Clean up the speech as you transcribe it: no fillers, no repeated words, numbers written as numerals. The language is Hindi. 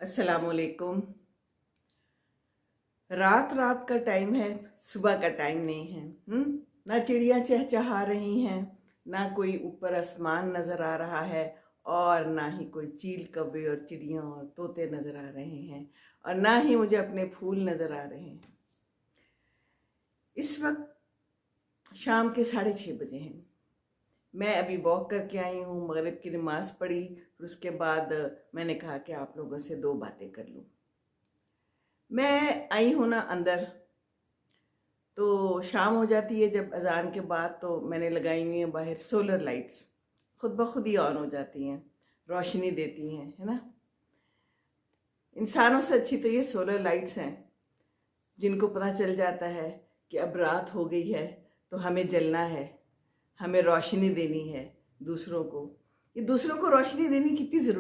अस्सलामुअलैकुम। रात रात का टाइम है, सुबह का टाइम नहीं है। ना चिड़िया चहचहा रही हैं, ना कोई ऊपर आसमान नज़र आ रहा है, और ना ही कोई चील कौवे और चिड़ियाँ और तोते नज़र आ रहे हैं, और ना ही मुझे अपने फूल नज़र आ रहे हैं। इस वक्त शाम के 6:30 बजे हैं। मैं अभी वॉक करके आई हूँ, मगरिब की नमाज़ पढ़ी, फिर उसके बाद मैंने कहा कि आप लोगों से 2 बातें कर लूँ। मैं आई हूँ ना अंदर, तो शाम हो जाती है जब अजान के बाद, तो मैंने लगाई हुई हैं बाहर सोलर लाइट्स, खुद ब खुद ही ऑन हो जाती हैं, रोशनी देती हैं, है ना। इंसानों से अच्छी तो ये सोलर लाइट्स हैं, जिनको पता चल जाता है कि अब रात हो गई है तो हमें जलना है, हमें रोशनी देनी है दूसरों को। ये दूसरों को रोशनी देने की कितनी ज़रूरत